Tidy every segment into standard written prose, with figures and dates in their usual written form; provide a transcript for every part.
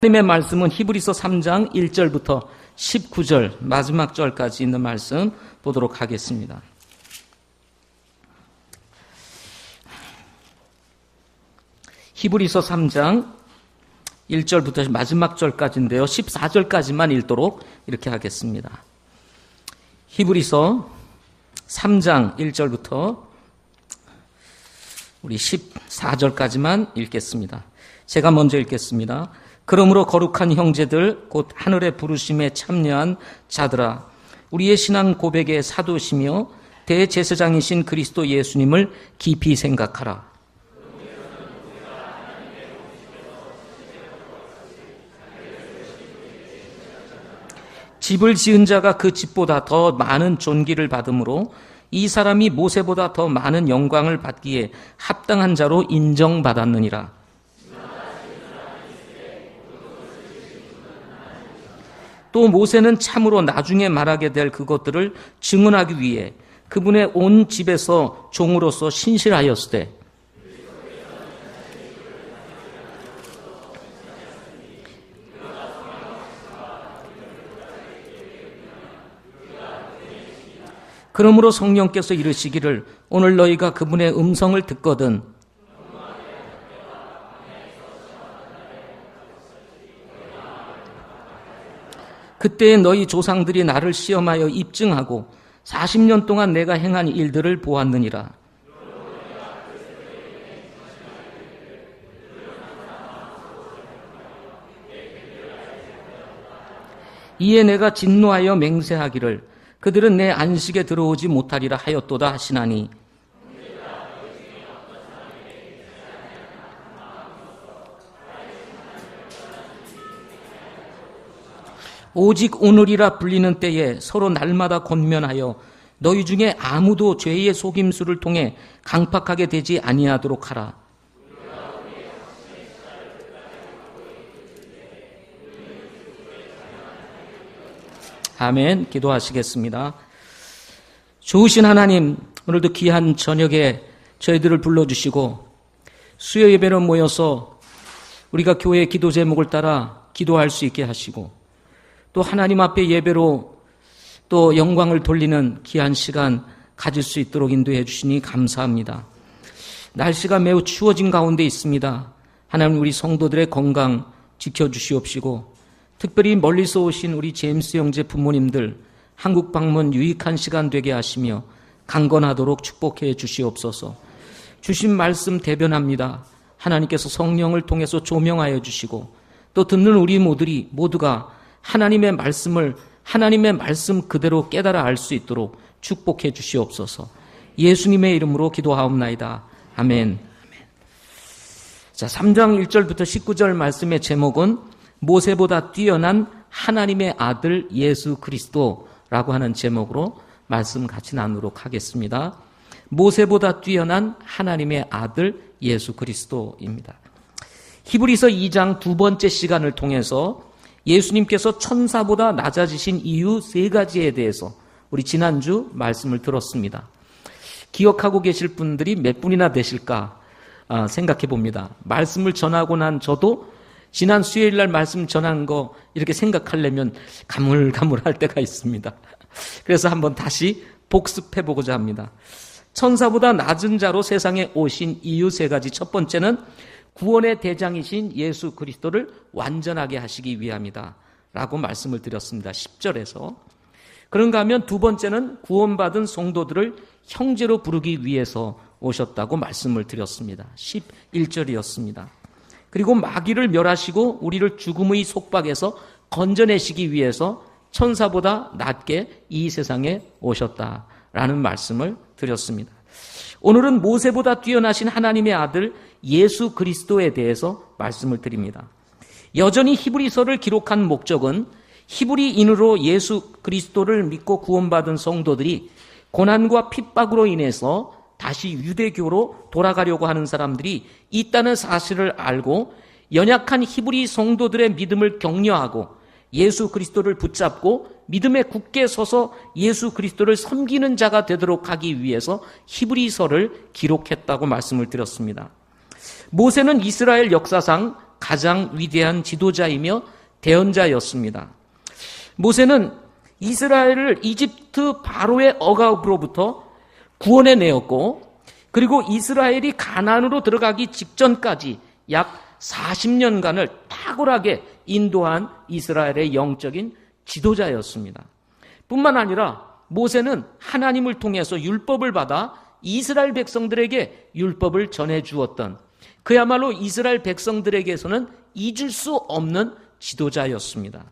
하나님의 말씀은 히브리서 3장 1절부터 19절 마지막 절까지 있는 말씀 보도록 하겠습니다. 히브리서 3장 1절부터 마지막 절까지인데요. 14절까지만 읽도록 이렇게 하겠습니다. 히브리서 3장 1절부터 우리 14절까지만 읽겠습니다. 제가 먼저 읽겠습니다. 그러므로 거룩한 형제들 곧 하늘의 부르심에 참여한 자들아, 우리의 신앙 고백의 사도시며 대제사장이신 그리스도 예수님을 깊이 생각하라. 집을 지은 자가 그 집보다 더 많은 존귀를 받으므로 이 사람이 모세보다 더 많은 영광을 받기에 합당한 자로 인정받았느니라. 또 모세는 참으로 나중에 말하게 될 그것들을 증언하기 위해 그분의 온 집에서 종으로서 신실하였으되 그러므로 성령께서 이르시기를 오늘 너희가 그분의 음성을 듣거든 그때에 너희 조상들이 나를 시험하여 입증하고 40년 동안 내가 행한 일들을 보았느니라. 이에 내가 진노하여 맹세하기를 그들은 내 안식에 들어오지 못하리라 하였도다 하시나니 오직 오늘이라 불리는 때에 서로 날마다 권면하여 너희 중에 아무도 죄의 속임수를 통해 강팍하게 되지 아니하도록 하라. 아멘. 기도하시겠습니다. 좋으신 하나님, 오늘도 귀한 저녁에 저희들을 불러주시고 수요 예배로 모여서 우리가 교회의 기도 제목을 따라 기도할 수 있게 하시고 또 하나님 앞에 예배로 또 영광을 돌리는 귀한 시간 가질 수 있도록 인도해 주시니 감사합니다. 날씨가 매우 추워진 가운데 있습니다. 하나님 우리 성도들의 건강 지켜주시옵시고 특별히 멀리서 오신 우리 제임스 형제 부모님들 한국 방문 유익한 시간 되게 하시며 강건하도록 축복해 주시옵소서. 주신 말씀 대변합니다. 하나님께서 성령을 통해서 조명하여 주시고 또 듣는 우리 모두가 하나님의 말씀을 하나님의 말씀 그대로 깨달아 알 수 있도록 축복해 주시옵소서. 예수님의 이름으로 기도하옵나이다. 아멘. 자, 3장 1절부터 19절 말씀의 제목은 모세보다 뛰어난 하나님의 아들 예수 그리스도라고 하는 제목으로 말씀 같이 나누도록 하겠습니다. 모세보다 뛰어난 하나님의 아들 예수 그리스도입니다. 히브리서 2장 두 번째 시간을 통해서 예수님께서 천사보다 낮아지신 이유 세 가지에 대해서 우리 지난주 말씀을 들었습니다. 기억하고 계실 분들이 몇 분이나 되실까 생각해 봅니다. 말씀을 전하고 난 저도 지난 수요일 날 말씀 전한 거 이렇게 생각하려면 가물가물할 때가 있습니다. 그래서 한번 다시 복습해 보고자 합니다. 천사보다 낮은 자로 세상에 오신 이유 세 가지. 첫 번째는 구원의 대장이신 예수 그리스도를 완전하게 하시기 위함이다 라고 말씀을 드렸습니다. 10절에서. 그런가 하면 두 번째는 구원받은 성도들을 형제로 부르기 위해서 오셨다고 말씀을 드렸습니다. 11절이었습니다. 그리고 마귀를 멸하시고 우리를 죽음의 속박에서 건져내시기 위해서 천사보다 낮게 이 세상에 오셨다라는 말씀을 드렸습니다. 오늘은 모세보다 뛰어나신 하나님의 아들 예수 그리스도에 대해서 말씀을 드립니다. 여전히 히브리서를 기록한 목적은 히브리인으로 예수 그리스도를 믿고 구원받은 성도들이 고난과 핍박으로 인해서 다시 유대교로 돌아가려고 하는 사람들이 있다는 사실을 알고 연약한 히브리 성도들의 믿음을 격려하고 예수 그리스도를 붙잡고 믿음에 굳게 서서 예수 그리스도를 섬기는 자가 되도록 하기 위해서 히브리서를 기록했다고 말씀을 드렸습니다. 모세는 이스라엘 역사상 가장 위대한 지도자이며 대언자였습니다. 모세는 이스라엘을 이집트 바로의 억압으로부터 구원해내었고, 그리고 이스라엘이 가나안으로 들어가기 직전까지 약 40년간을 탁월하게 인도한 이스라엘의 영적인 지도자였습니다. 뿐만 아니라 모세는 하나님을 통해서 율법을 받아 이스라엘 백성들에게 율법을 전해주었던, 그야말로 이스라엘 백성들에게서는 잊을 수 없는 지도자였습니다.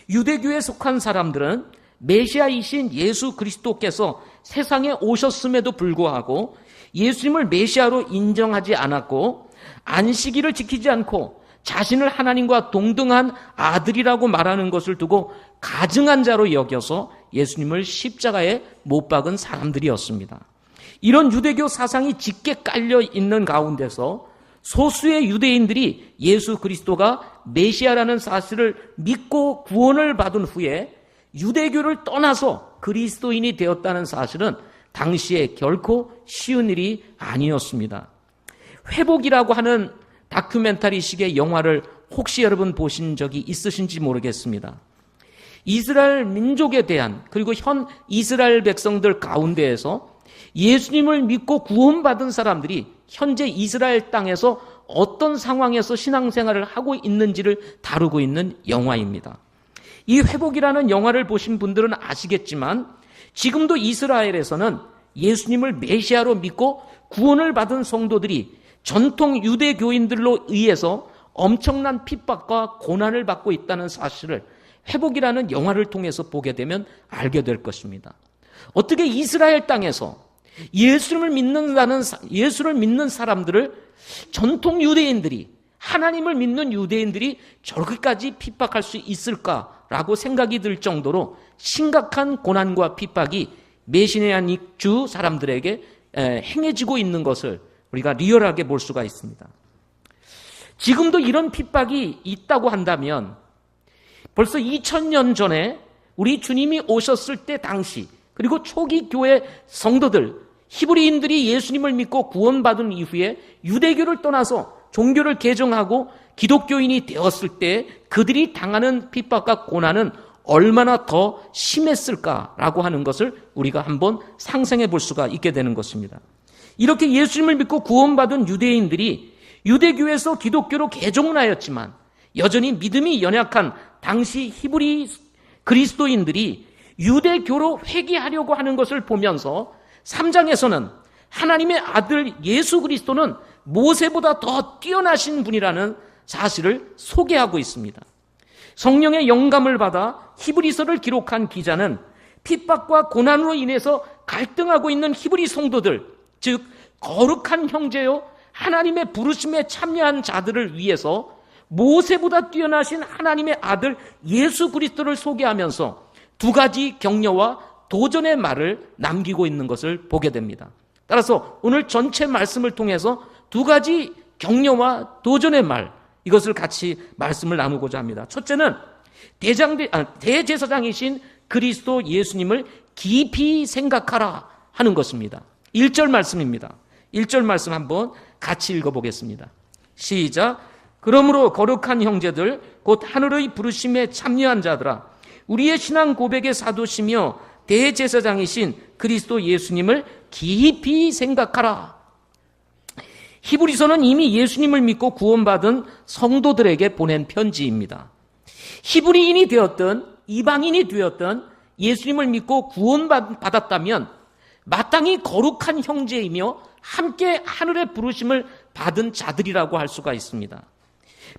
유대교에 속한 사람들은 메시아이신 예수 그리스도께서 세상에 오셨음에도 불구하고 예수님을 메시아로 인정하지 않았고, 안식일을 지키지 않고 자신을 하나님과 동등한 아들이라고 말하는 것을 두고 가증한 자로 여겨서 예수님을 십자가에 못 박은 사람들이었습니다. 이런 유대교 사상이 짙게 깔려 있는 가운데서 소수의 유대인들이 예수 그리스도가 메시아라는 사실을 믿고 구원을 받은 후에 유대교를 떠나서 그리스도인이 되었다는 사실은 당시에 결코 쉬운 일이 아니었습니다. 회복이라고 하는 다큐멘터리식의 영화를 혹시 여러분 보신 적이 있으신지 모르겠습니다. 이스라엘 민족에 대한, 그리고 현 이스라엘 백성들 가운데에서 예수님을 믿고 구원받은 사람들이 현재 이스라엘 땅에서 어떤 상황에서 신앙생활을 하고 있는지를 다루고 있는 영화입니다. 이 회복이라는 영화를 보신 분들은 아시겠지만 지금도 이스라엘에서는 예수님을 메시아로 믿고 구원을 받은 성도들이 전통 유대교인들로 의해서 엄청난 핍박과 고난을 받고 있다는 사실을 회복이라는 영화를 통해서 보게 되면 알게 될 것입니다. 어떻게 이스라엘 땅에서 예수를 믿는 사람들을 전통 유대인들이, 하나님을 믿는 유대인들이 저렇게까지 핍박할 수 있을까라고 생각이 들 정도로 심각한 고난과 핍박이 메시아닉 주 사람들에게 행해지고 있는 것을 우리가 리얼하게 볼 수가 있습니다. 지금도 이런 핍박이 있다고 한다면 벌써 2000년 전에 우리 주님이 오셨을 때 당시, 그리고 초기 교회 성도들, 히브리인들이 예수님을 믿고 구원받은 이후에 유대교를 떠나서 종교를 개종하고 기독교인이 되었을 때 그들이 당하는 핍박과 고난은 얼마나 더 심했을까라고 하는 것을 우리가 한번 상상해 볼 수가 있게 되는 것입니다. 이렇게 예수님을 믿고 구원받은 유대인들이 유대교에서 기독교로 개종을 하였지만 여전히 믿음이 연약한 당시 히브리 그리스도인들이 유대교로 회귀하려고 하는 것을 보면서 3장에서는 하나님의 아들 예수 그리스도는 모세보다 더 뛰어나신 분이라는 사실을 소개하고 있습니다. 성령의 영감을 받아 히브리서를 기록한 기자는 핍박과 고난으로 인해서 갈등하고 있는 히브리 성도들, 즉 거룩한 형제요 하나님의 부르심에 참여한 자들을 위해서 모세보다 뛰어나신 하나님의 아들 예수 그리스도를 소개하면서 두 가지 격려와 도전의 말을 남기고 있는 것을 보게 됩니다. 따라서 오늘 전체 말씀을 통해서 두 가지 격려와 도전의 말, 이것을 같이 말씀을 나누고자 합니다. 첫째는 대제사장이신 그리스도 예수님을 깊이 생각하라 하는 것입니다. 1절 말씀입니다. 1절 말씀 한번 같이 읽어보겠습니다. 시작. 그러므로 거룩한 형제들 곧 하늘의 부르심에 참여한 자들아, 우리의 신앙 고백의 사도시며 대제사장이신 그리스도 예수님을 깊이 생각하라. 히브리서는 이미 예수님을 믿고 구원받은 성도들에게 보낸 편지입니다. 히브리인이 되었든 이방인이 되었든 예수님을 믿고 구원받았다면 마땅히 거룩한 형제이며 함께 하늘의 부르심을 받은 자들이라고 할 수가 있습니다.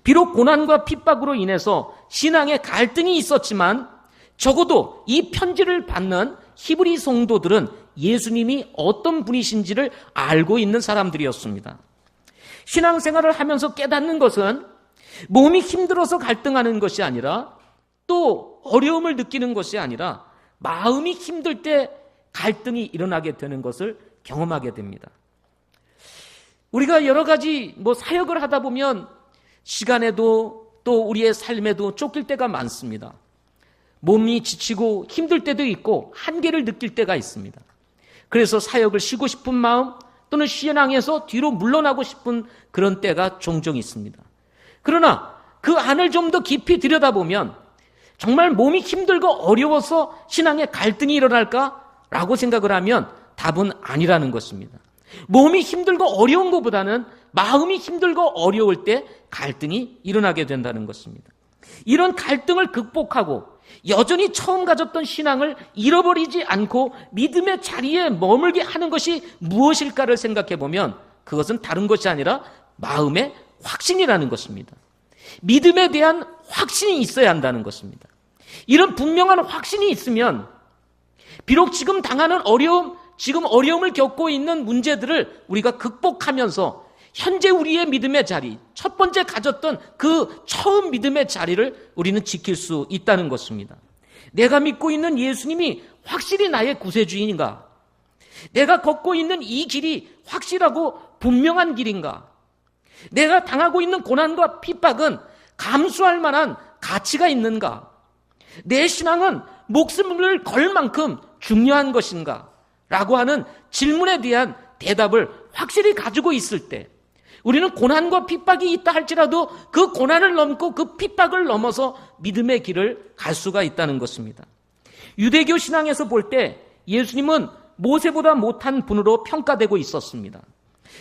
비록 고난과 핍박으로 인해서 신앙에 갈등이 있었지만 적어도 이 편지를 받는 히브리 성도들은 예수님이 어떤 분이신지를 알고 있는 사람들이었습니다. 신앙생활을 하면서 깨닫는 것은 몸이 힘들어서 갈등하는 것이 아니라, 또 어려움을 느끼는 것이 아니라 마음이 힘들 때 갈등이 일어나게 되는 것을 경험하게 됩니다. 우리가 여러 가지 사역을 하다 보면 시간에도 또 우리의 삶에도 쫓길 때가 많습니다. 몸이 지치고 힘들 때도 있고 한계를 느낄 때가 있습니다. 그래서 사역을 쉬고 싶은 마음 또는 신앙에서 뒤로 물러나고 싶은 그런 때가 종종 있습니다. 그러나 그 안을 좀 더 깊이 들여다보면 정말 몸이 힘들고 어려워서 신앙에 갈등이 일어날까라고 생각을 하면 답은 아니라는 것입니다. 몸이 힘들고 어려운 것보다는 마음이 힘들고 어려울 때 갈등이 일어나게 된다는 것입니다. 이런 갈등을 극복하고 여전히 처음 가졌던 신앙을 잃어버리지 않고 믿음의 자리에 머물게 하는 것이 무엇일까를 생각해 보면 그것은 다른 것이 아니라 마음의 확신이라는 것입니다. 믿음에 대한 확신이 있어야 한다는 것입니다. 이런 분명한 확신이 있으면 비록 지금 당하는 어려움, 지금 어려움을 겪고 있는 문제들을 우리가 극복하면서 현재 우리의 믿음의 자리, 첫 번째 가졌던 그 처음 믿음의 자리를 우리는 지킬 수 있다는 것입니다. 내가 믿고 있는 예수님이 확실히 나의 구세주인인가? 내가 걷고 있는 이 길이 확실하고 분명한 길인가? 내가 당하고 있는 고난과 핍박은 감수할 만한 가치가 있는가? 내 신앙은 목숨을 걸 만큼 중요한 것인가? 라고 하는 질문에 대한 대답을 확실히 가지고 있을 때 우리는 고난과 핍박이 있다 할지라도 그 고난을 넘고 그 핍박을 넘어서 믿음의 길을 갈 수가 있다는 것입니다. 유대교 신앙에서 볼 때 예수님은 모세보다 못한 분으로 평가되고 있었습니다.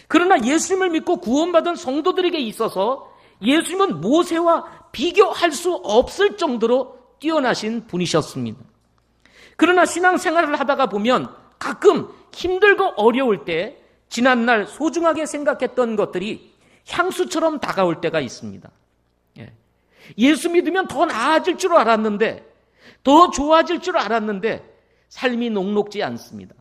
그러나 예수님을 믿고 구원받은 성도들에게 있어서 예수님은 모세와 비교할 수 없을 정도로 뛰어나신 분이셨습니다. 그러나 신앙생활을 하다가 보면 가끔 힘들고 어려울 때 지난날 소중하게 생각했던 것들이 향수처럼 다가올 때가 있습니다. 예수 믿으면 더 나아질 줄 알았는데, 더 좋아질 줄 알았는데 삶이 녹록지 않습니다.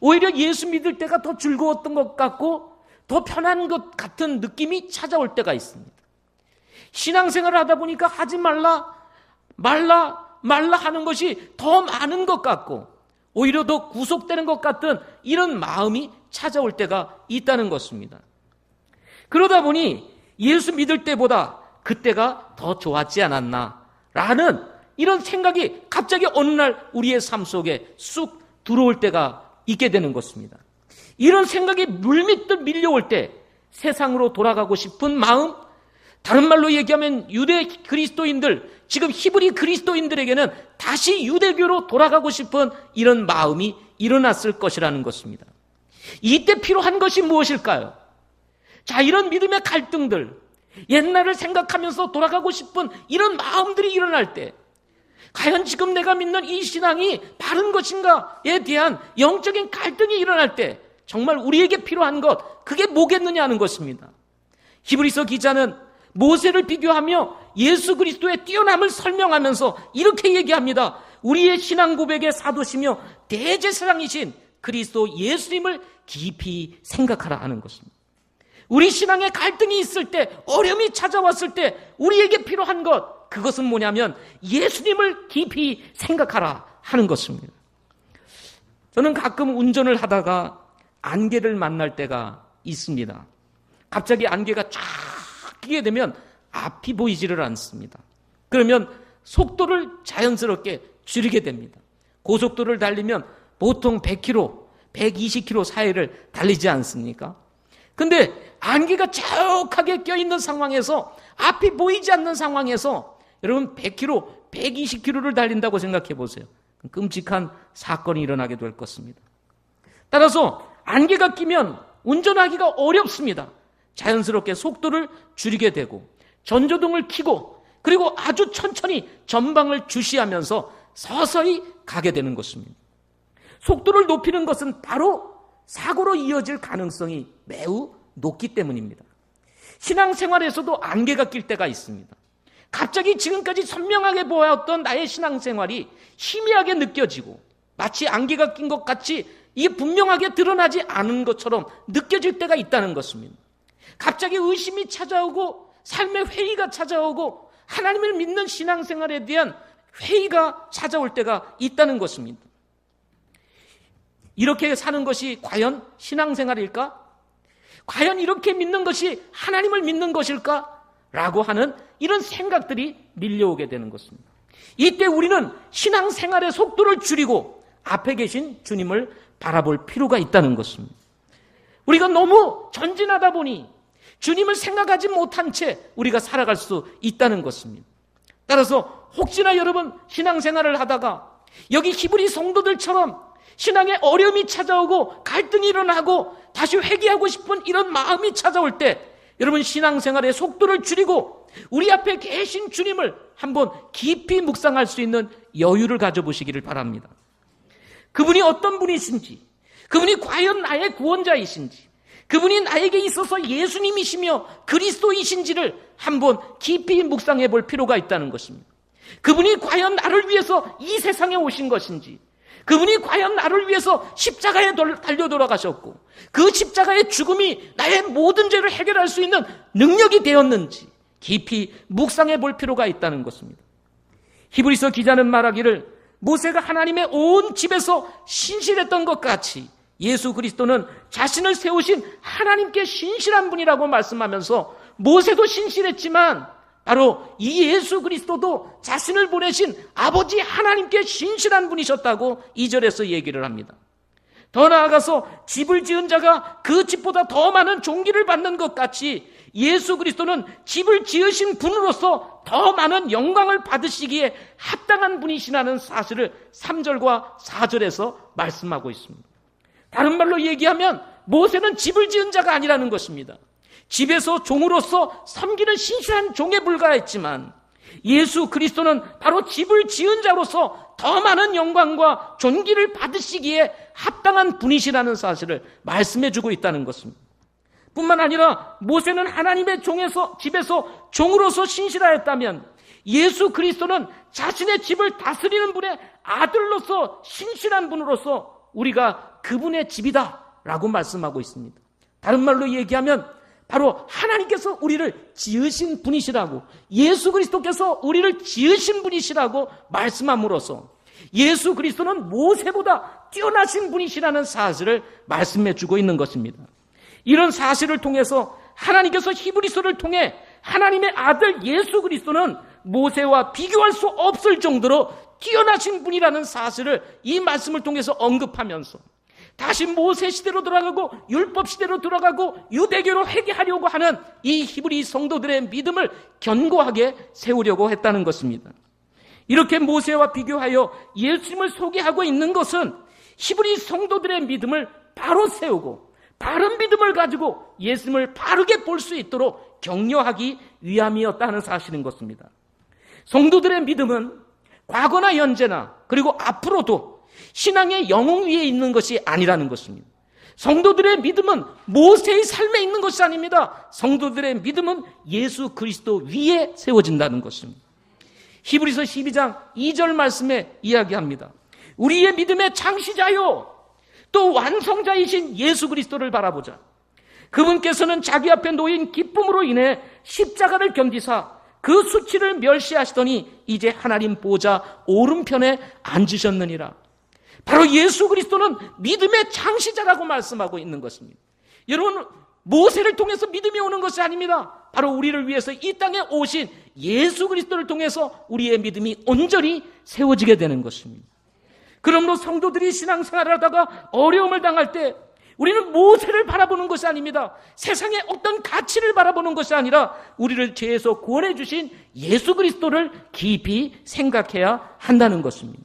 오히려 예수 믿을 때가 더 즐거웠던 것 같고 더 편한 것 같은 느낌이 찾아올 때가 있습니다. 신앙생활을 하다 보니까 하지 말라 하는 것이 더 많은 것 같고 오히려 더 구속되는 것 같은 이런 마음이 찾아올 때가 있다는 것입니다. 그러다 보니 예수 믿을 때보다 그때가 더 좋았지 않았나 라는 이런 생각이 갑자기 어느 날 우리의 삶 속에 쑥 들어올 때가 있게 되는 것입니다. 이런 생각이 물밀듯 밀려올 때 세상으로 돌아가고 싶은 마음, 다른 말로 얘기하면 유대 그리스도인들, 지금 히브리 그리스도인들에게는 다시 유대교로 돌아가고 싶은 이런 마음이 일어났을 것이라는 것입니다. 이때 필요한 것이 무엇일까요? 자, 이런 믿음의 갈등들, 옛날을 생각하면서 돌아가고 싶은 이런 마음들이 일어날 때 과연 지금 내가 믿는 이 신앙이 바른 것인가에 대한 영적인 갈등이 일어날 때 정말 우리에게 필요한 것, 그게 뭐겠느냐 하는 것입니다. 히브리서 기자는 모세를 비교하며 예수 그리스도의 뛰어남을 설명하면서 이렇게 얘기합니다. 우리의 신앙 고백의 사도시며 대제사장이신 그리스도 예수님을 깊이 생각하라 하는 것입니다. 우리 신앙에 갈등이 있을 때, 어려움이 찾아왔을 때 우리에게 필요한 것, 그것은 뭐냐면 예수님을 깊이 생각하라 하는 것입니다. 저는 가끔 운전을 하다가 안개를 만날 때가 있습니다. 갑자기 안개가 쫙 끼게 되면 앞이 보이지를 않습니다. 그러면 속도를 자연스럽게 줄이게 됩니다. 고속도로를 달리면 보통 100km, 120km 사이를 달리지 않습니까? 근데 안개가 자욱하게 껴있는 상황에서, 앞이 보이지 않는 상황에서 여러분 100km, 120km를 달린다고 생각해 보세요. 끔찍한 사건이 일어나게 될 것입니다. 따라서 안개가 끼면 운전하기가 어렵습니다. 자연스럽게 속도를 줄이게 되고 전조등을 켜고 그리고 아주 천천히 전방을 주시하면서 서서히 가게 되는 것입니다. 속도를 높이는 것은 바로 사고로 이어질 가능성이 매우 높기 때문입니다. 신앙생활에서도 안개가 낄 때가 있습니다. 갑자기 지금까지 선명하게 보았던 나의 신앙생활이 희미하게 느껴지고 마치 안개가 낀 것 같이 이게 분명하게 드러나지 않은 것처럼 느껴질 때가 있다는 것입니다. 갑자기 의심이 찾아오고 삶의 회의가 찾아오고 하나님을 믿는 신앙생활에 대한 회의가 찾아올 때가 있다는 것입니다. 이렇게 사는 것이 과연 신앙생활일까? 과연 이렇게 믿는 것이 하나님을 믿는 것일까? 라고 하는 이런 생각들이 밀려오게 되는 것입니다. 이때 우리는 신앙생활의 속도를 줄이고 앞에 계신 주님을 바라볼 필요가 있다는 것입니다. 우리가 너무 전진하다 보니 주님을 생각하지 못한 채 우리가 살아갈 수 있다는 것입니다. 따라서 혹시나 여러분 신앙생활을 하다가 여기 히브리 성도들처럼 신앙에 어려움이 찾아오고 갈등이 일어나고 다시 회개하고 싶은 이런 마음이 찾아올 때 여러분 신앙생활의 속도를 줄이고 우리 앞에 계신 주님을 한번 깊이 묵상할 수 있는 여유를 가져보시기를 바랍니다. 그분이 어떤 분이신지, 그분이 과연 나의 구원자이신지, 그분이 나에게 있어서 예수님이시며 그리스도이신지를 한번 깊이 묵상해 볼 필요가 있다는 것입니다. 그분이 과연 나를 위해서 이 세상에 오신 것인지, 그분이 과연 나를 위해서 십자가에 달려 돌아가셨고 그 십자가의 죽음이 나의 모든 죄를 해결할 수 있는 능력이 되었는지 깊이 묵상해 볼 필요가 있다는 것입니다. 히브리서 기자는 말하기를 모세가 하나님의 온 집에서 신실했던 것 같이 예수 그리스도는 자신을 세우신 하나님께 신실한 분이라고 말씀하면서 모세도 신실했지만 바로 이 예수 그리스도도 자신을 보내신 아버지 하나님께 신실한 분이셨다고 2절에서 얘기를 합니다. 더 나아가서 집을 지은 자가 그 집보다 더 많은 존귀를 받는 것 같이 예수 그리스도는 집을 지으신 분으로서 더 많은 영광을 받으시기에 합당한 분이시라는 사실을 3절과 4절에서 말씀하고 있습니다. 다른 말로 얘기하면 모세는 집을 지은 자가 아니라는 것입니다. 집에서 종으로서 섬기는 신실한 종에 불과했지만 예수 그리스도는 바로 집을 지은 자로서 더 많은 영광과 존귀를 받으시기에 합당한 분이시라는 사실을 말씀해주고 있다는 것입니다. 뿐만 아니라 모세는 하나님의 집에서 종으로서 신실하였다면 예수 그리스도는 자신의 집을 다스리는 분의 아들로서 신실한 분으로서 우리가 그분의 집이다라고 말씀하고 있습니다. 다른 말로 얘기하면 바로 하나님께서 우리를 지으신 분이시라고, 예수 그리스도께서 우리를 지으신 분이시라고 말씀함으로써 예수 그리스도는 모세보다 뛰어나신 분이시라는 사실을 말씀해 주고 있는 것입니다. 이런 사실을 통해서 하나님께서 히브리서를 통해 하나님의 아들 예수 그리스도는 모세와 비교할 수 없을 정도로 뛰어나신 분이라는 사실을 이 말씀을 통해서 언급하면서 다시 모세 시대로 돌아가고 율법 시대로 돌아가고 유대교로 회귀하려고 하는 이 히브리 성도들의 믿음을 견고하게 세우려고 했다는 것입니다. 이렇게 모세와 비교하여 예수님을 소개하고 있는 것은 히브리 성도들의 믿음을 바로 세우고 바른 믿음을 가지고 예수님을 바르게 볼 수 있도록 격려하기 위함이었다는 사실인 것입니다. 성도들의 믿음은 과거나 현재나 그리고 앞으로도 신앙의 영웅 위에 있는 것이 아니라는 것입니다. 성도들의 믿음은 모세의 삶에 있는 것이 아닙니다. 성도들의 믿음은 예수 그리스도 위에 세워진다는 것입니다. 히브리서 12장 2절 말씀에 이야기합니다. 우리의 믿음의 창시자요 또 완성자이신 예수 그리스도를 바라보자. 그분께서는 자기 앞에 놓인 기쁨으로 인해 십자가를 견디사 그 수치를 멸시하시더니 이제 하나님 보좌 오른편에 앉으셨느니라. 바로 예수 그리스도는 믿음의 창시자라고 말씀하고 있는 것입니다. 여러분, 모세를 통해서 믿음이 오는 것이 아닙니다. 바로 우리를 위해서 이 땅에 오신 예수 그리스도를 통해서 우리의 믿음이 온전히 세워지게 되는 것입니다. 그러므로 성도들이 신앙생활을 하다가 어려움을 당할 때 우리는 모세를 바라보는 것이 아닙니다. 세상의 어떤 가치를 바라보는 것이 아니라 우리를 죄에서 구원해 주신 예수 그리스도를 깊이 생각해야 한다는 것입니다.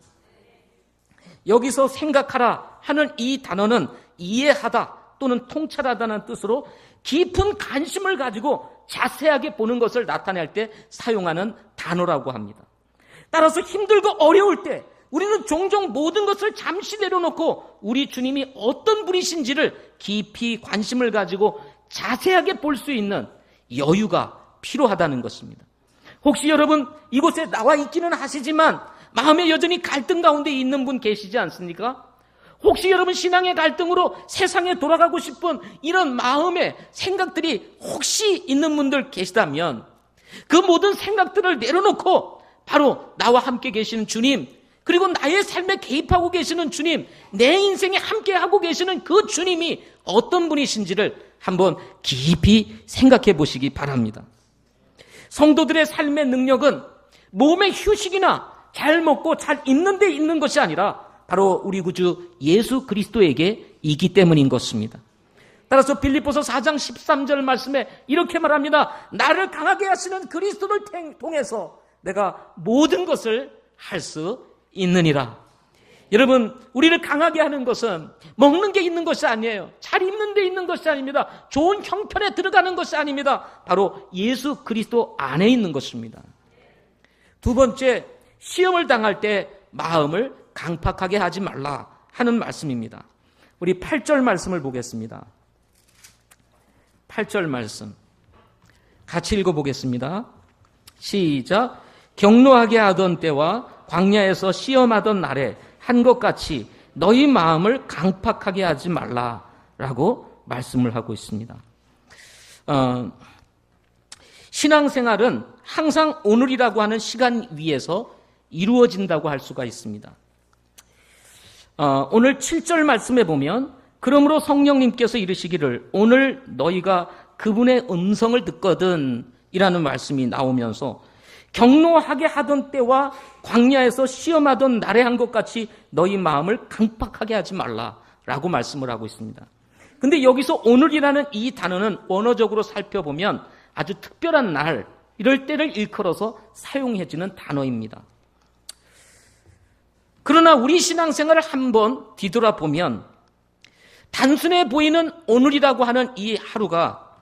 여기서 생각하라 하는 이 단어는 이해하다 또는 통찰하다는 뜻으로 깊은 관심을 가지고 자세하게 보는 것을 나타낼 때 사용하는 단어라고 합니다. 따라서 힘들고 어려울 때 우리는 종종 모든 것을 잠시 내려놓고 우리 주님이 어떤 분이신지를 깊이 관심을 가지고 자세하게 볼 수 있는 여유가 필요하다는 것입니다. 혹시 여러분 이곳에 나와 있기는 하시지만 마음에 여전히 갈등 가운데 있는 분 계시지 않습니까? 혹시 여러분 신앙의 갈등으로 세상에 돌아가고 싶은 이런 마음의 생각들이 혹시 있는 분들 계시다면 그 모든 생각들을 내려놓고 바로 나와 함께 계시는 주님, 그리고 나의 삶에 개입하고 계시는 주님, 내 인생에 함께하고 계시는 그 주님이 어떤 분이신지를 한번 깊이 생각해 보시기 바랍니다. 성도들의 삶의 능력은 몸의 휴식이나 잘 먹고 잘 입는 데 있는 것이 아니라 바로 우리 구주 예수 그리스도에게 있기 때문인 것입니다. 따라서 빌립보서 4장 13절 말씀에 이렇게 말합니다. 나를 강하게 하시는 그리스도를 통해서 내가 모든 것을 할 수 있느니라. 여러분, 우리를 강하게 하는 것은 먹는 게 있는 것이 아니에요. 잘 입는 데 있는 것이 아닙니다. 좋은 형편에 들어가는 것이 아닙니다. 바로 예수 그리스도 안에 있는 것입니다. 두 번째, 시험을 당할 때 마음을 강팍하게 하지 말라 하는 말씀입니다. 우리 8절 말씀을 보겠습니다. 8절 말씀 같이 읽어보겠습니다. 시작. 격노하게 하던 때와 광야에서 시험하던 날에 한 것 같이 너희 마음을 강팍하게 하지 말라라고 말씀을 하고 있습니다. 신앙생활은 항상 오늘이라고 하는 시간 위에서 이루어진다고 할 수가 있습니다. 오늘 7절 말씀에 보면 그러므로 성령님께서 이르시기를 오늘 너희가 그분의 음성을 듣거든 이라는 말씀이 나오면서 격노하게 하던 때와 광야에서 시험하던 날에 한 것 같이 너희 마음을 강팍하게 하지 말라라고 말씀을 하고 있습니다. 근데 여기서 오늘이라는 이 단어는 원어적으로 살펴보면 아주 특별한 날, 이럴 때를 일컬어서 사용해지는 단어입니다. 그러나 우리 신앙생활을 한번 뒤돌아보면 단순해 보이는 오늘이라고 하는 이 하루가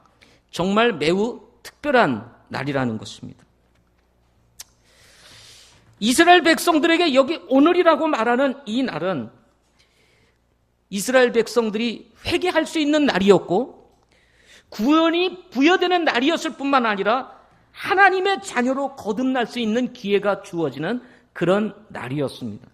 정말 매우 특별한 날이라는 것입니다. 이스라엘 백성들에게 여기 오늘이라고 말하는 이 날은 이스라엘 백성들이 회개할 수 있는 날이었고 구원이 부여되는 날이었을 뿐만 아니라 하나님의 자녀로 거듭날 수 있는 기회가 주어지는 그런 날이었습니다.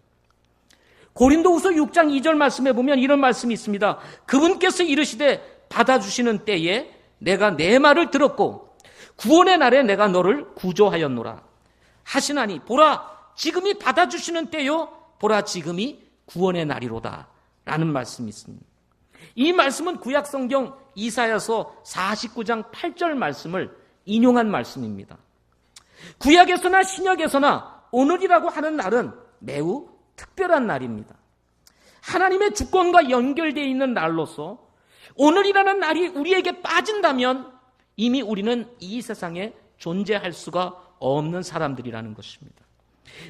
고린도후서 6장 2절 말씀에 보면 이런 말씀이 있습니다. 그분께서 이르시되 받아주시는 때에 내가 내 말을 들었고 구원의 날에 내가 너를 구조하였노라 하시나니 보라 지금이 받아주시는 때요 보라 지금이 구원의 날이로다 라는 말씀이 있습니다. 이 말씀은 구약성경 이사야서 49장 8절 말씀을 인용한 말씀입니다. 구약에서나 신약에서나 오늘이라고 하는 날은 매우 특별한 날입니다. 하나님의 주권과 연결되어 있는 날로서 오늘이라는 날이 우리에게 빠진다면 이미 우리는 이 세상에 존재할 수가 없는 사람들이라는 것입니다.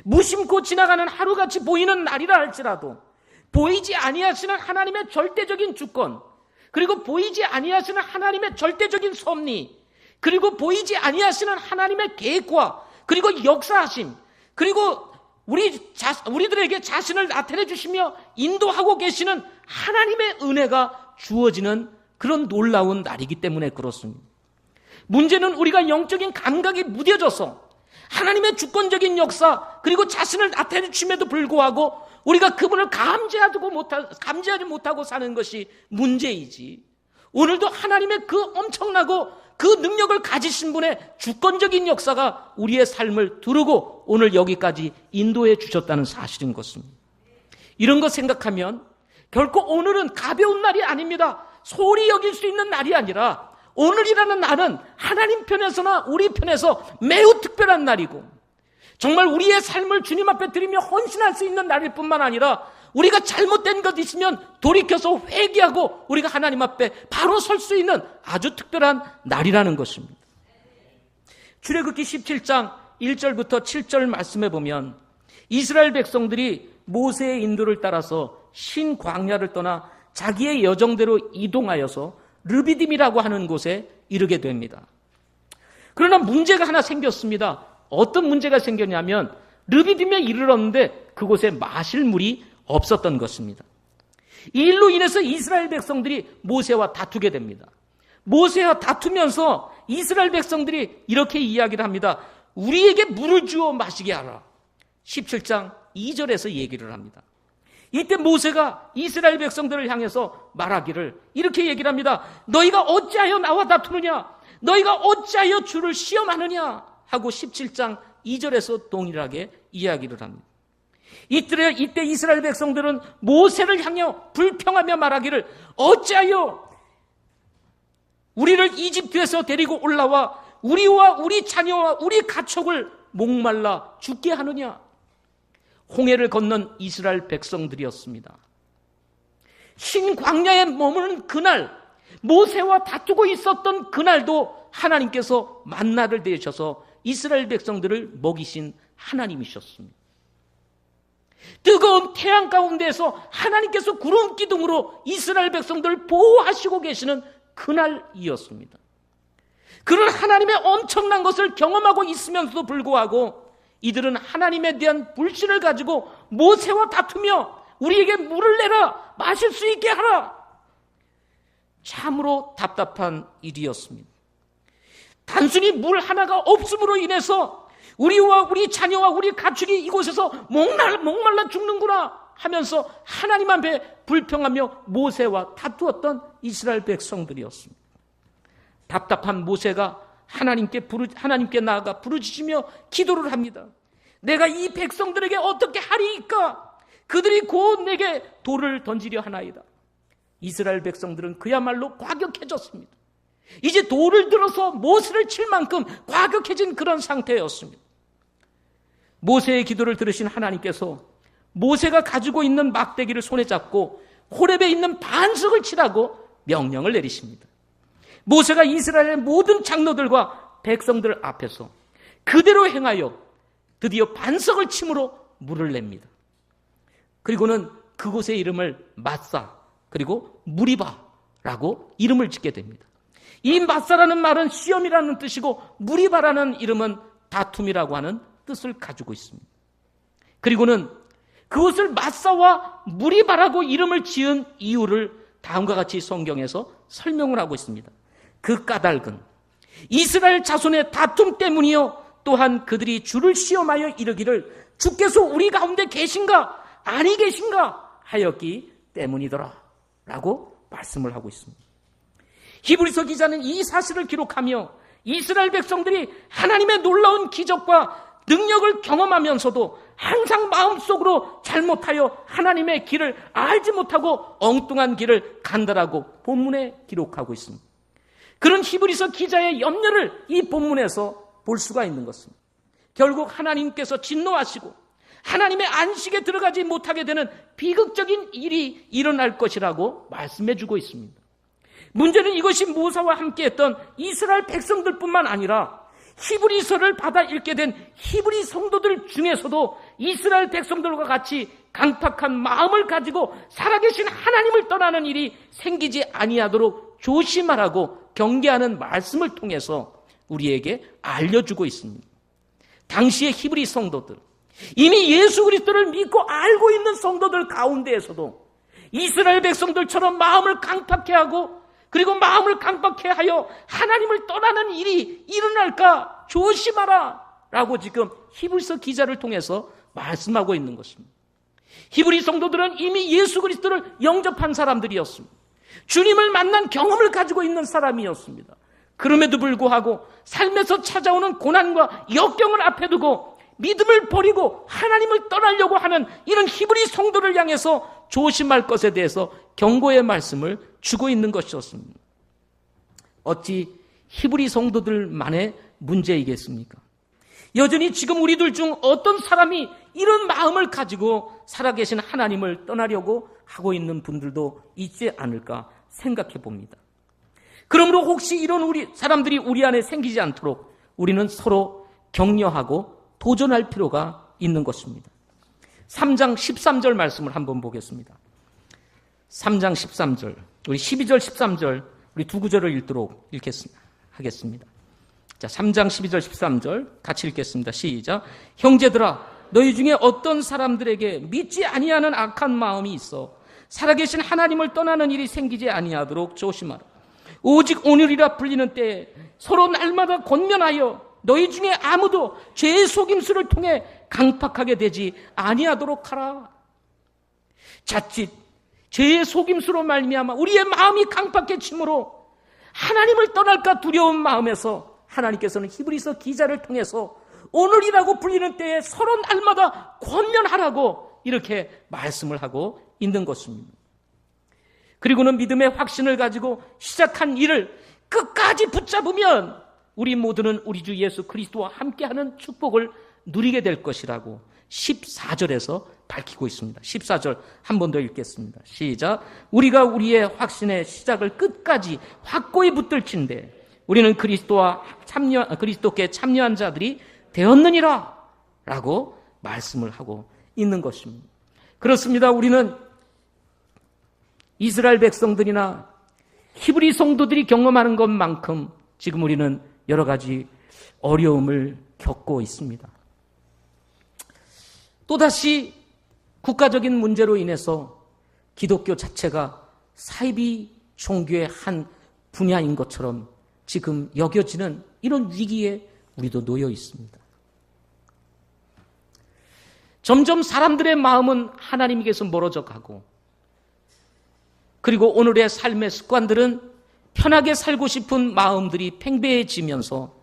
무심코 지나가는 하루같이 보이는 날이라 할지라도 보이지 아니하시는 하나님의 절대적인 주권, 그리고 보이지 아니하시는 하나님의 절대적인 섭리, 그리고 보이지 아니하시는 하나님의 계획과 그리고 역사하심, 그리고 우리들에게 자신을 나타내 주시며 인도하고 계시는 하나님의 은혜가 주어지는 그런 놀라운 날이기 때문에 그렇습니다. 문제는 우리가 영적인 감각이 무뎌져서 하나님의 주권적인 역사 그리고 자신을 나타내 주심에도 불구하고 우리가 그분을 감지하지 못하고 사는 것이 문제이지, 오늘도 하나님의 그 엄청나고 그 능력을 가지신 분의 주권적인 역사가 우리의 삶을 두르고 오늘 여기까지 인도해 주셨다는 사실인 것입니다. 이런 거 생각하면 결코 오늘은 가벼운 날이 아닙니다. 소홀히 여길 수 있는 날이 아니라 오늘이라는 날은 하나님 편에서나 우리 편에서 매우 특별한 날이고 정말 우리의 삶을 주님 앞에 드리며 헌신할 수 있는 날일 뿐만 아니라 우리가 잘못된 것 있으면 돌이켜서 회개하고 우리가 하나님 앞에 바로 설 수 있는 아주 특별한 날이라는 것입니다. 출애굽기 17장 1절부터 7절 말씀에 보면 이스라엘 백성들이 모세의 인도를 따라서 신 광야를 떠나 자기의 여정대로 이동하여서 르비딤이라고 하는 곳에 이르게 됩니다. 그러나 문제가 하나 생겼습니다. 어떤 문제가 생겼냐면 르비딤에 이르렀는데 그곳에 마실 물이 없었던 것입니다. 이 일로 인해서 이스라엘 백성들이 모세와 다투게 됩니다. 모세와 다투면서 이스라엘 백성들이 이렇게 이야기를 합니다. 우리에게 물을 주어 마시게 하라. 17장 2절에서 얘기를 합니다. 이때 모세가 이스라엘 백성들을 향해서 말하기를 이렇게 얘기를 합니다. 너희가 어찌하여 나와 다투느냐? 너희가 어찌하여 주를 시험하느냐? 하고 17장 2절에서 동일하게 이야기를 합니다. 이때 이스라엘 백성들은 모세를 향해 불평하며 말하기를 어찌하여 우리를 이집트에서 데리고 올라와 우리와 우리 자녀와 우리 가축을 목말라 죽게 하느냐? 홍해를 건넌 이스라엘 백성들이었습니다. 신 광야에 머무는 그날 모세와 다투고 있었던 그날도 하나님께서 만나를 내셔서 이스라엘 백성들을 먹이신 하나님이셨습니다. 뜨거운 태양 가운데서 하나님께서 구름 기둥으로 이스라엘 백성들을 보호하시고 계시는 그날이었습니다. 그런 하나님의 엄청난 것을 경험하고 있으면서도 불구하고 이들은 하나님에 대한 불신을 가지고 모세와 다투며 우리에게 물을 내라, 마실 수 있게 하라. 참으로 답답한 일이었습니다. 단순히 물 하나가 없음으로 인해서 우리와 우리 자녀와 우리 가축이 이곳에서 목말라 죽는구나 하면서 하나님 앞에 불평하며 모세와 다투었던 이스라엘 백성들이었습니다. 답답한 모세가 하나님께 나아가 부르짖으며 기도를 합니다. 내가 이 백성들에게 어떻게 하리이까? 그들이 곧 내게 돌을 던지려 하나이다. 이스라엘 백성들은 그야말로 과격해졌습니다. 이제 돌을 들어서 모세를 칠 만큼 과격해진 그런 상태였습니다. 모세의 기도를 들으신 하나님께서 모세가 가지고 있는 막대기를 손에 잡고 호렙에 있는 반석을 치라고 명령을 내리십니다. 모세가 이스라엘의 모든 장로들과 백성들 앞에서 그대로 행하여 드디어 반석을 침으로 물을 냅니다. 그리고는 그곳의 이름을 마사 그리고 무리바라고 이름을 짓게 됩니다. 이 마사라는 말은 시험이라는 뜻이고 무리바라는 이름은 다툼이라고 하는 뜻을 가지고 있습니다. 그리고는 그것을 마사와 무리바라고 이름을 지은 이유를 다음과 같이 성경에서 설명을 하고 있습니다. 그 까닭은 이스라엘 자손의 다툼 때문이요 또한 그들이 주를 시험하여 이르기를 주께서 우리 가운데 계신가 아니 계신가 하였기 때문이더라 라고 말씀을 하고 있습니다. 히브리서 기자는 이 사실을 기록하며 이스라엘 백성들이 하나님의 놀라운 기적과 능력을 경험하면서도 항상 마음속으로 잘못하여 하나님의 길을 알지 못하고 엉뚱한 길을 간다라고 본문에 기록하고 있습니다. 그런 히브리서 기자의 염려를 이 본문에서 볼 수가 있는 것입니다. 결국 하나님께서 진노하시고 하나님의 안식에 들어가지 못하게 되는 비극적인 일이 일어날 것이라고 말씀해 주고 있습니다. 문제는 이것이 모세와 함께했던 이스라엘 백성들뿐만 아니라 히브리서를 받아 읽게 된 히브리 성도들 중에서도 이스라엘 백성들과 같이 강팍한 마음을 가지고 살아계신 하나님을 떠나는 일이 생기지 아니하도록 조심하라고 경계하는 말씀을 통해서 우리에게 알려주고 있습니다. 당시의 히브리 성도들, 이미 예수 그리스도를 믿고 알고 있는 성도들 가운데에서도 이스라엘 백성들처럼 마음을 강팍해 하고 그리고 마음을 강팍해 하여 하나님을 떠나는 일이 일어날까 조심하라 라고 지금 히브리서 기자를 통해서 말씀하고 있는 것입니다. 히브리 성도들은 이미 예수 그리스도를 영접한 사람들이었습니다. 주님을 만난 경험을 가지고 있는 사람이었습니다. 그럼에도 불구하고 삶에서 찾아오는 고난과 역경을 앞에 두고 믿음을 버리고 하나님을 떠나려고 하는 이런 히브리 성도를 향해서 조심할 것에 대해서 경고의 말씀을 주고 있는 것이었습니다. 어찌 히브리 성도들만의 문제이겠습니까? 여전히 지금 우리들 중 어떤 사람이 이런 마음을 가지고 살아계신 하나님을 떠나려고 하고 있는 분들도 있지 않을까 생각해 봅니다. 그러므로 혹시 이런 우리 사람들이 우리 안에 생기지 않도록 우리는 서로 격려하고 도전할 필요가 있는 것입니다. 3장 13절 말씀을 한번 보겠습니다. 3장 13절, 우리 12절 13절 우리 두 구절을 읽도록 하겠습니다. 자, 3장 12절 13절 같이 읽겠습니다. 시작. 형제들아, 너희 중에 어떤 사람들에게 믿지 아니하는 악한 마음이 있어 살아계신 하나님을 떠나는 일이 생기지 아니하도록 조심하라. 오직 오늘이라 불리는 때에 서로 날마다 권면하여 너희 중에 아무도 죄의 속임수를 통해 강팍하게 되지 아니하도록 하라. 자칫 죄의 속임수로 말미암아 우리의 마음이 강팍해짐으로 하나님을 떠날까 두려운 마음에서 하나님께서는 히브리서 기자를 통해서 오늘이라고 불리는 때에 서로 날마다 권면하라고 이렇게 말씀을 하고 있는 것입니다. 그리고는 믿음의 확신을 가지고 시작한 일을 끝까지 붙잡으면 우리 모두는 우리 주 예수 그리스도와 함께하는 축복을 누리게 될 것이라고 14절에서 밝히고 있습니다. 14절 한 번 더 읽겠습니다. 시작. 우리가 우리의 확신의 시작을 끝까지 확고히 붙들친데 우리는 그리스도께 참여한 자들이 되었느니라 라고 말씀을 하고 있는 것입니다. 그렇습니다. 우리는 이스라엘 백성들이나 히브리 성도들이 경험하는 것만큼 지금 우리는 여러 가지 어려움을 겪고 있습니다. 또다시 국가적인 문제로 인해서 기독교 자체가 사이비 종교의 한 분야인 것처럼 지금 여겨지는 이런 위기에 우리도 놓여 있습니다. 점점 사람들의 마음은 하나님께서 멀어져 가고, 그리고 오늘의 삶의 습관들은 편하게 살고 싶은 마음들이 팽배해지면서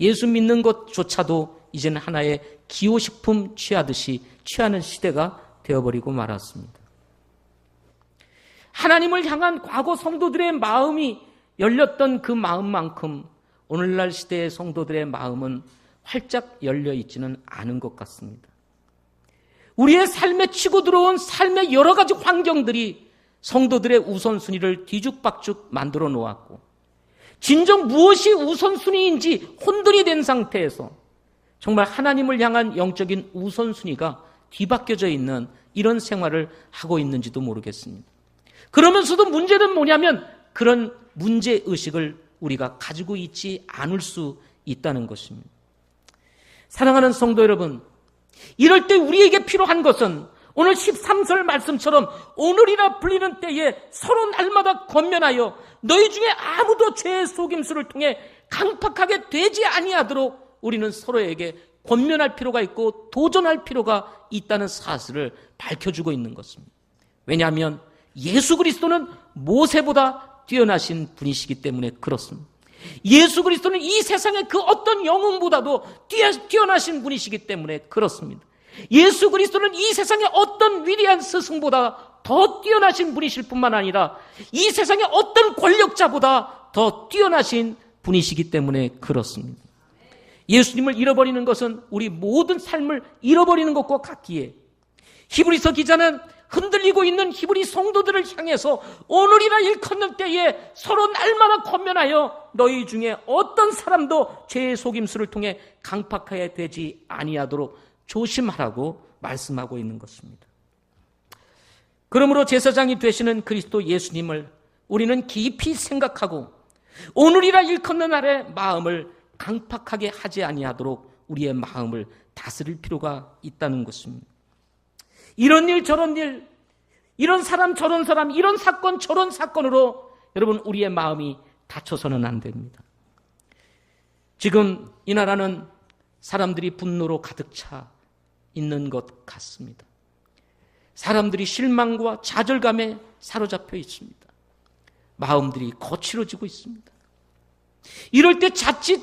예수 믿는 것조차도 이제는 하나의 기호식품 취하듯이 취하는 시대가 되어버리고 말았습니다. 하나님을 향한 과거 성도들의 마음이 열렸던 그 마음만큼 오늘날 시대의 성도들의 마음은 활짝 열려 있지는 않은 것 같습니다. 우리의 삶에 치고 들어온 삶의 여러 가지 환경들이 성도들의 우선순위를 뒤죽박죽 만들어 놓았고, 진정 무엇이 우선순위인지 혼돈이 된 상태에서 정말 하나님을 향한 영적인 우선순위가 뒤바뀌어져 있는 이런 생활을 하고 있는지도 모르겠습니다. 그러면서도 문제는 뭐냐면 그런 문제의식을 우리가 가지고 있지 않을 수 있다는 것입니다. 사랑하는 성도 여러분, 이럴 때 우리에게 필요한 것은 오늘 13절 말씀처럼 오늘이라 불리는 때에 서로 날마다 권면하여 너희 중에 아무도 죄의 속임수를 통해 강팍하게 되지 아니하도록 우리는 서로에게 권면할 필요가 있고 도전할 필요가 있다는 사실을 밝혀주고 있는 것입니다. 왜냐하면 예수 그리스도는 모세보다 뛰어나신 분이시기 때문에 그렇습니다. 예수 그리스도는 이 세상의 그 어떤 영웅보다도 뛰어나신 분이시기 때문에 그렇습니다. 예수 그리스도는 이 세상의 어떤 위대한 스승보다 더 뛰어나신 분이실 뿐만 아니라 이 세상의 어떤 권력자보다 더 뛰어나신 분이시기 때문에 그렇습니다. 예수님을 잃어버리는 것은 우리 모든 삶을 잃어버리는 것과 같기에 히브리서 기자는 흔들리고 있는 히브리 성도들을 향해서 오늘이라 일컫는 때에 서로 날마다 권면하여 너희 중에 어떤 사람도 죄의 속임수를 통해 강팍하게 되지 아니하도록 조심하라고 말씀하고 있는 것입니다. 그러므로 제사장이 되시는 그리스도 예수님을 우리는 깊이 생각하고 오늘이라 일컫는 날에 마음을 강팍하게 하지 아니하도록 우리의 마음을 다스릴 필요가 있다는 것입니다. 이런 일 저런 일, 이런 사람 저런 사람, 이런 사건 저런 사건으로 여러분 우리의 마음이 다쳐서는 안 됩니다. 지금 이 나라는 사람들이 분노로 가득 차 있는 것 같습니다. 사람들이 실망과 좌절감에 사로잡혀 있습니다. 마음들이 거칠어지고 있습니다. 이럴 때 자칫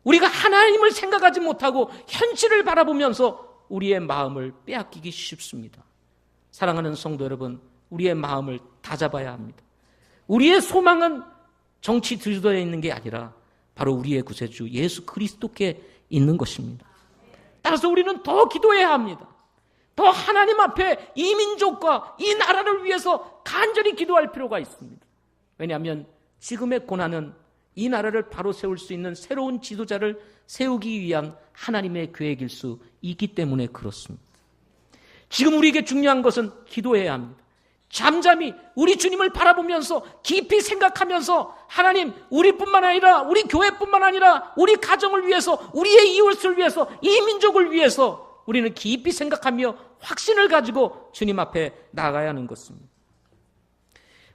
우리가 하나님을 생각하지 못하고 현실을 바라보면서 우리의 마음을 빼앗기기 쉽습니다. 사랑하는 성도 여러분, 우리의 마음을 다잡아야 합니다. 우리의 소망은 정치 지도자에 있는 게 아니라 바로 우리의 구세주 예수 그리스도께 있는 것입니다. 따라서 우리는 더 기도해야 합니다. 더 하나님 앞에 이 민족과 이 나라를 위해서 간절히 기도할 필요가 있습니다. 왜냐하면 지금의 고난은 이 나라를 바로 세울 수 있는 새로운 지도자를 세우기 위한 하나님의 계획일 수 있기 때문에 그렇습니다. 지금 우리에게 중요한 것은 기도해야 합니다. 잠잠히 우리 주님을 바라보면서 깊이 생각하면서 하나님, 우리뿐만 아니라 우리 교회뿐만 아니라 우리 가정을 위해서, 우리의 이웃을 위해서, 이 민족을 위해서 우리는 깊이 생각하며 확신을 가지고 주님 앞에 나아가야 하는 것입니다.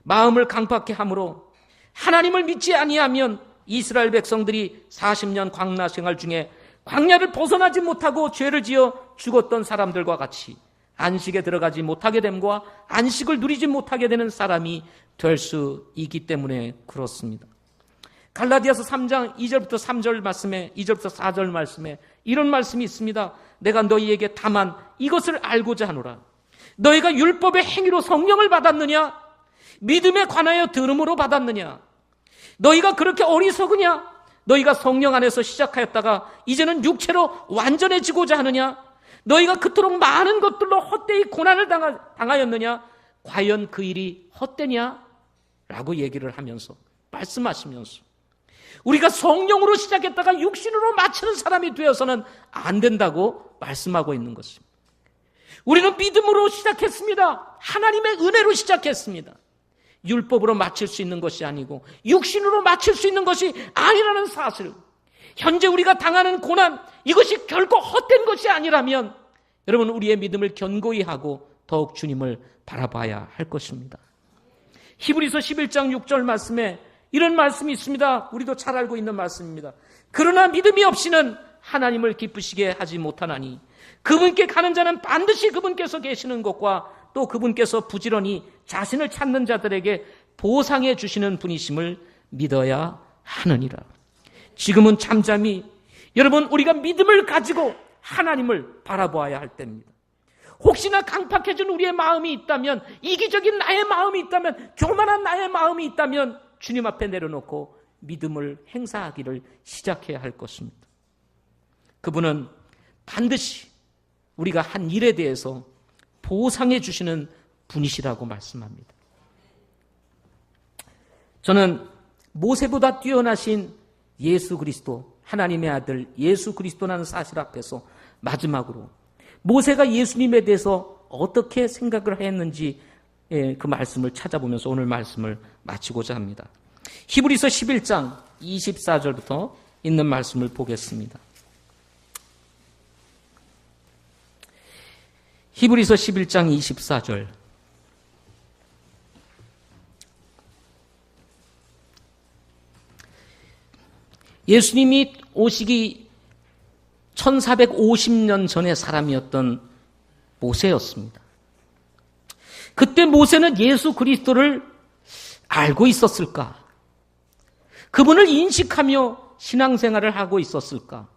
마음을 강팍케 함으로 하나님을 믿지 아니하면 이스라엘 백성들이 40년 광야 생활 중에 광야를 벗어나지 못하고 죄를 지어 죽었던 사람들과 같이 안식에 들어가지 못하게 됨과 안식을 누리지 못하게 되는 사람이 될 수 있기 때문에 그렇습니다. 갈라디아서 3장 2절부터 3절 말씀에 2절부터 4절 말씀에 이런 말씀이 있습니다. 내가 너희에게 다만 이것을 알고자 하노라. 너희가 율법의 행위로 성령을 받았느냐? 믿음에 관하여 들음으로 받았느냐? 너희가 그렇게 어리석으냐? 너희가 성령 안에서 시작하였다가 이제는 육체로 완전해지고자 하느냐? 너희가 그토록 많은 것들로 헛되이 고난을 당하였느냐? 과연 그 일이 헛되냐? 라고 얘기를 하면서, 말씀하시면서, 우리가 성령으로 시작했다가 육신으로 마치는 사람이 되어서는 안 된다고 말씀하고 있는 것입니다. 우리는 믿음으로 시작했습니다. 하나님의 은혜로 시작했습니다. 율법으로 마칠 수 있는 것이 아니고 육신으로 마칠 수 있는 것이 아니라는 사실, 현재 우리가 당하는 고난, 이것이 결코 헛된 것이 아니라면 여러분, 우리의 믿음을 견고히 하고 더욱 주님을 바라봐야 할 것입니다. 히브리서 11장 6절 말씀에 이런 말씀이 있습니다. 우리도 잘 알고 있는 말씀입니다. 그러나 믿음이 없이는 하나님을 기쁘시게 하지 못하나니 그분께 가는 자는 반드시 그분께서 계시는 것과 또 그분께서 부지런히 자신을 찾는 자들에게 보상해 주시는 분이심을 믿어야 하느니라. 지금은 잠잠히 여러분, 우리가 믿음을 가지고 하나님을 바라보아야 할 때입니다. 혹시나 강팍해진 우리의 마음이 있다면, 이기적인 나의 마음이 있다면, 교만한 나의 마음이 있다면 주님 앞에 내려놓고 믿음을 행사하기를 시작해야 할 것입니다. 그분은 반드시 우리가 한 일에 대해서 보상해 주시는 분이시라고 말씀합니다. 저는 모세보다 뛰어나신 예수 그리스도, 하나님의 아들 예수 그리스도라는 사실 앞에서 마지막으로 모세가 예수님에 대해서 어떻게 생각을 했는지 그 말씀을 찾아보면서 오늘 말씀을 마치고자 합니다. 히브리서 11장 24절부터 있는 말씀을 보겠습니다. 히브리서 11장 24절. 예수님이 오시기 1450년 전의 사람이었던 모세였습니다. 그때 모세는 예수 그리스도를 알고 있었을까? 그분을 인식하며 신앙생활을 하고 있었을까?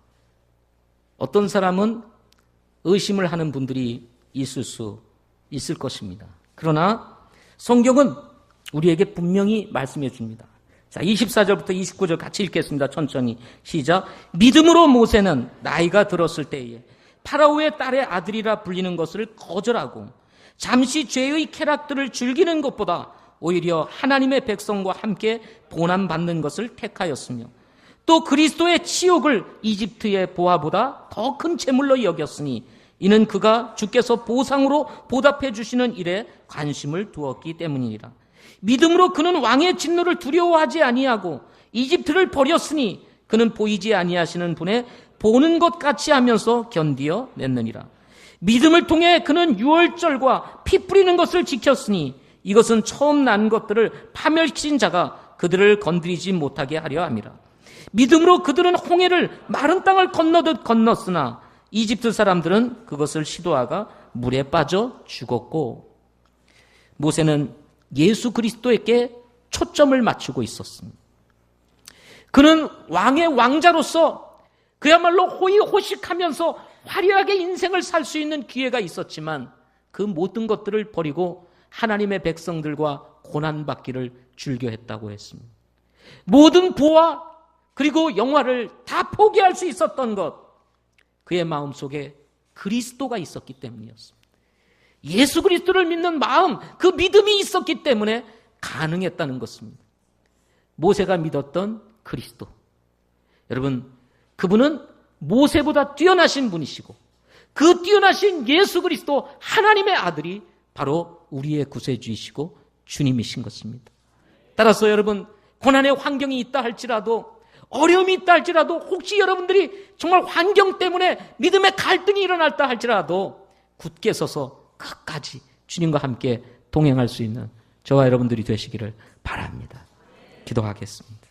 어떤 사람은 의심을 하는 분들이 있을 수 있을 것입니다. 그러나 성경은 우리에게 분명히 말씀해 줍니다. 자, 24절부터 29절 같이 읽겠습니다. 천천히 시작. 믿음으로 모세는 나이가 들었을 때에 파라오의 딸의 아들이라 불리는 것을 거절하고 잠시 죄의 쾌락들을 즐기는 것보다 오히려 하나님의 백성과 함께 고난받는 것을 택하였으며 또 그리스도의 치욕을 이집트의 보화보다 더 큰 재물로 여겼으니 이는 그가 주께서 보상으로 보답해 주시는 일에 관심을 두었기 때문이니라. 믿음으로 그는 왕의 진노를 두려워하지 아니하고 이집트를 버렸으니 그는 보이지 아니하시는 분의 보는 것 같이 하면서 견디어 냈느니라. 믿음을 통해 그는 유월절과 피 뿌리는 것을 지켰으니 이것은 처음 난 것들을 파멸친 자가 그들을 건드리지 못하게 하려 함이라. 믿음으로 그들은 홍해를 마른 땅을 건너듯 건넜으나 이집트 사람들은 그것을 시도하가 물에 빠져 죽었고. 모세는 예수 그리스도에게 초점을 맞추고 있었습니다. 그는 왕의 왕자로서 그야말로 호의호식하면서 화려하게 인생을 살 수 있는 기회가 있었지만 그 모든 것들을 버리고 하나님의 백성들과 고난받기를 즐겨했다고 했습니다. 모든 부와 그리고 영화를 다 포기할 수 있었던 것, 그의 마음속에 그리스도가 있었기 때문이었습니다. 예수 그리스도를 믿는 마음, 그 믿음이 있었기 때문에 가능했다는 것입니다. 모세가 믿었던 그리스도. 여러분, 그분은 모세보다 뛰어나신 분이시고 그 뛰어나신 예수 그리스도 하나님의 아들이 바로 우리의 구세주이시고 주님이신 것입니다. 따라서 여러분, 고난의 환경이 있다 할지라도, 어려움이 있다 할지라도, 혹시 여러분들이 정말 환경 때문에 믿음의 갈등이 일어났다 할지라도 굳게 서서 끝까지 주님과 함께 동행할 수 있는 저와 여러분들이 되시기를 바랍니다. 기도하겠습니다.